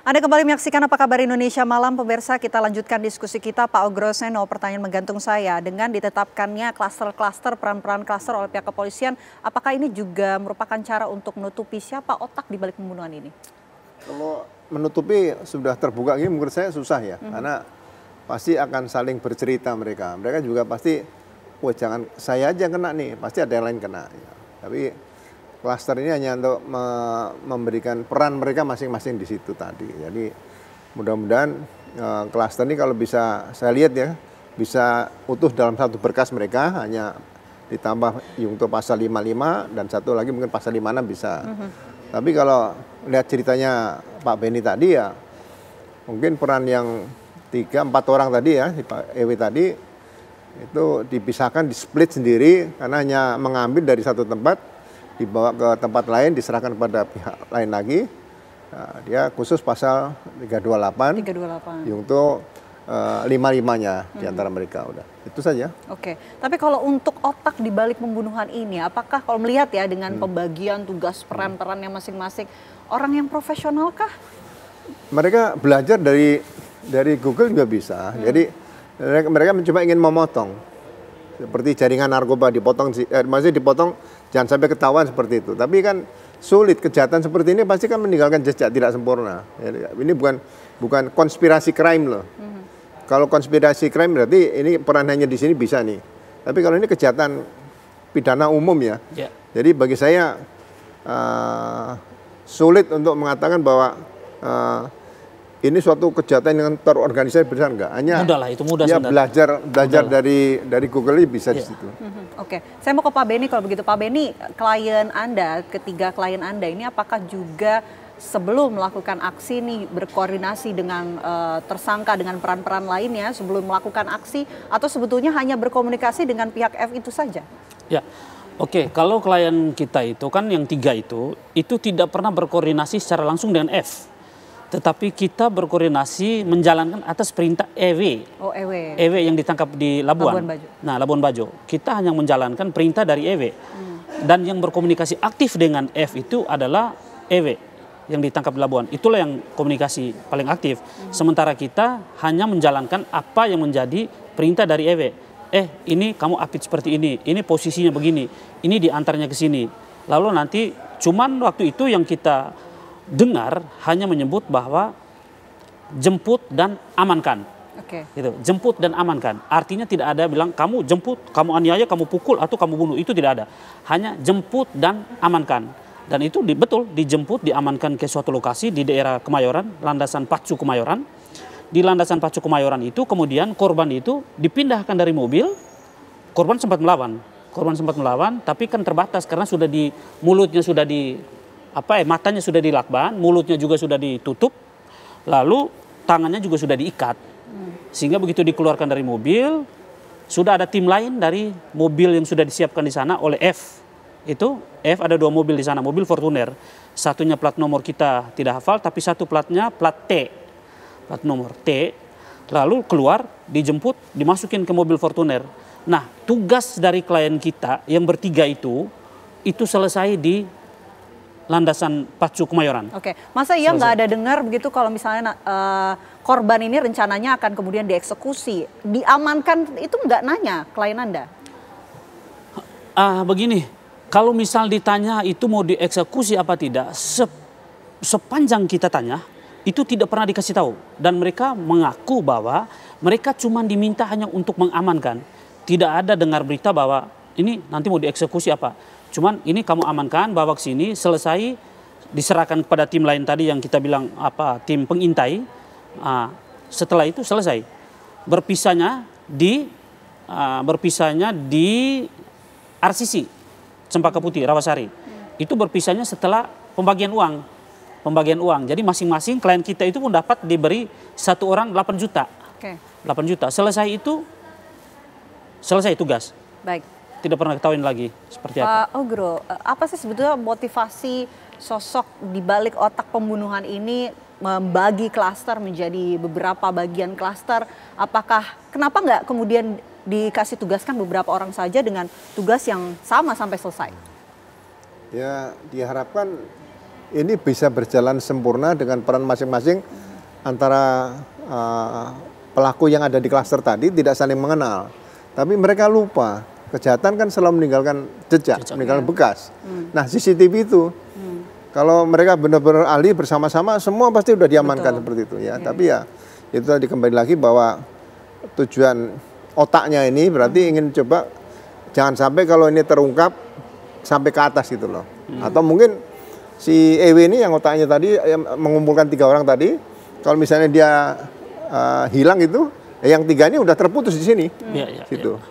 Anda kembali menyaksikan Apa Kabar Indonesia Malam, pemirsa. Kita lanjutkan diskusi kita, Pak Ogroseno. Pertanyaan menggantung saya, dengan ditetapkannya klaster-klaster, peran-peran klaster oleh pihak kepolisian, apakah ini juga merupakan cara untuk menutupi siapa otak di balik pembunuhan ini? Kalau menutupi sudah terbuka ini menurut saya susah ya, karena pasti akan saling bercerita mereka. Mereka juga pasti, wah jangan saya aja kena nih, pasti ada yang lain kena. Ya. Tapi klaster ini hanya untuk memberikan peran mereka masing-masing di situ tadi. Jadi mudah-mudahan klaster ini kalau bisa saya lihat ya, bisa utuh dalam satu berkas mereka, hanya ditambah untuk pasal 55 dan satu lagi mungkin pasal 56 bisa. Tapi kalau lihat ceritanya Pak Beni tadi ya, mungkin peran yang 3-4 orang tadi ya, Pak Ewe tadi, itu dipisahkan, di-split sendiri, karena hanya mengambil dari satu tempat, dibawa ke tempat lain, diserahkan kepada pihak lain lagi. Nah, dia khusus pasal 328 untuk 55-nya di antara mereka. Udah, itu saja. Oke, tapi kalau untuk otak di balik pembunuhan ini, apakah kalau melihat ya dengan pembagian tugas peran-perannya masing-masing, orang yang profesional kah? Mereka belajar dari Google juga bisa. Jadi mereka mencoba ingin memotong. Seperti jaringan narkoba dipotong, maksudnya dipotong jangan sampai ketahuan seperti itu. Tapi kan sulit, kejahatan seperti ini pasti kan meninggalkan jejak tidak sempurna. Ini bukan konspirasi crime loh. Kalau konspirasi crime berarti ini peranannya di sini bisa nih. Tapi kalau ini kejahatan pidana umum ya. Jadi bagi saya sulit untuk mengatakan bahwa ini suatu kejahatan yang terorganisasi besar enggak, hanya mudah lah, itu mudah ya belajar dari Google ini bisa di situ. Oke, saya mau ke Pak Beni kalau begitu. Pak Beni, klien Anda, ketiga klien Anda ini apakah juga sebelum melakukan aksi ini berkoordinasi dengan tersangka dengan peran-peran lainnya sebelum melakukan aksi, atau sebetulnya hanya berkomunikasi dengan pihak F itu saja? Ya, oke, kalau klien kita itu kan yang 3 itu tidak pernah berkoordinasi secara langsung dengan F. Tetapi kita berkoordinasi menjalankan atas perintah EW. Oh, EW. EW yang ditangkap di Labuan. Nah, Labuan Bajo. Kita hanya menjalankan perintah dari EW. Dan yang berkomunikasi aktif dengan F itu adalah EW yang ditangkap di Labuan. Itulah yang komunikasi paling aktif. Sementara kita hanya menjalankan apa yang menjadi perintah dari EW. Ini kamu update seperti ini posisinya begini, ini diantarnya ke sini. Lalu nanti cuman waktu itu yang kita dengar hanya menyebut bahwa jemput dan amankan. Gitu, jemput dan amankan. Artinya tidak ada bilang kamu jemput, kamu aniaya, kamu pukul atau kamu bunuh, itu tidak ada. Hanya jemput dan amankan. Dan itu betul dijemput, diamankan ke suatu lokasi di daerah Kemayoran, landasan Pacu Kemayoran. Di landasan Pacu Kemayoran itu kemudian korban itu dipindahkan dari mobil. Korban sempat melawan, tapi kan terbatas karena sudah mulutnya sudah matanya sudah dilakban, mulutnya juga sudah ditutup, lalu tangannya juga sudah diikat. Sehingga begitu dikeluarkan dari mobil, sudah ada tim lain dari mobil yang sudah disiapkan di sana oleh F. Itu F ada 2 mobil di sana, mobil Fortuner. Satunya plat nomor kita tidak hafal, tapi satu platnya plat T. Plat nomor T. Lalu keluar, dijemput, dimasukin ke mobil Fortuner. Nah, tugas dari klien kita yang bertiga itu selesai di landasan Pacu Kemayoran. Oke, masa iya nggak ada dengar begitu kalau misalnya korban ini rencananya akan kemudian dieksekusi, diamankan, itu nggak nanya klien Anda? Begini, kalau misal ditanya itu mau dieksekusi apa tidak, sepanjang kita tanya, itu tidak pernah dikasih tahu. Dan mereka mengaku bahwa mereka cuma diminta hanya untuk mengamankan. Tidak ada dengar berita bahwa ini nanti mau dieksekusi apa. Cuman ini kamu amankan, bawa ke sini, selesai, diserahkan kepada tim lain tadi yang kita bilang tim pengintai. Setelah itu selesai. Berpisahnya di RCC, Cempaka Putih, Rawasari. Itu berpisahnya setelah pembagian uang. Jadi masing-masing klien kita itu pun dapat diberi 1 orang 8 juta. 8 juta. Selesai itu, selesai tugas. Baik. Tidak pernah ketahuin lagi seperti apa. Pak Ogro, apa sih sebetulnya motivasi sosok di balik otak pembunuhan ini membagi klaster menjadi beberapa bagian klaster? Kenapa nggak kemudian dikasih tugaskan beberapa orang saja dengan tugas yang sama sampai selesai? Ya diharapkan ini bisa berjalan sempurna dengan peran masing-masing antara pelaku yang ada di klaster tadi tidak saling mengenal. Tapi mereka lupa, kejahatan kan selalu meninggalkan jejak meninggalkan bekas. Nah, CCTV itu, kalau mereka benar-benar ahli bersama-sama, semua pasti udah diamankan seperti itu ya. Tapi ya, itu tadi kembali lagi bahwa tujuan otaknya ini berarti ingin coba, jangan sampai kalau ini terungkap, sampai ke atas gitu loh. Atau mungkin si EW ini yang otaknya tadi mengumpulkan 3 orang tadi, kalau misalnya dia hilang itu, yang 3 ini udah terputus di sini, gitu.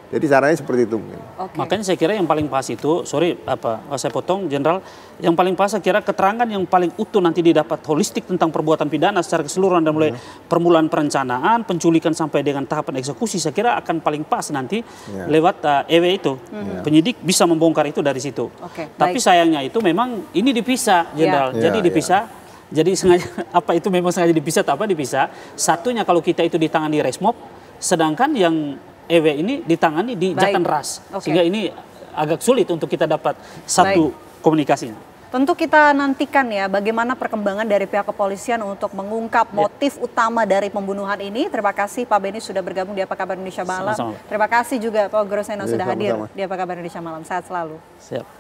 Jadi caranya seperti itu mungkin. Makanya saya kira yang paling pas itu, saya potong Jenderal, yang paling pas saya kira keterangan yang paling utuh nanti didapat holistik tentang perbuatan pidana secara keseluruhan dan mulai permulaan perencanaan, penculikan sampai dengan tahapan eksekusi, saya kira akan paling pas nanti lewat EW itu. Penyidik bisa membongkar itu dari situ. Tapi sayangnya itu memang ini dipisah, Jenderal. Jadi dipisah. Jadi sengaja itu memang sengaja dipisah atau apa dipisah. Satunya kalau kita itu ditangani Resmob, sedangkan yang EW ini ditangani di Jatanras. Sehingga ini agak sulit untuk kita dapat satu komunikasinya. Tentu kita nantikan ya bagaimana perkembangan dari pihak kepolisian untuk mengungkap motif utama dari pembunuhan ini. Terima kasih Pak Beni sudah bergabung di Apa Kabar Indonesia Malam. Terima kasih juga Pak Groseno sudah hadir di Apa Kabar Indonesia Malam. Sehat selalu. Siap.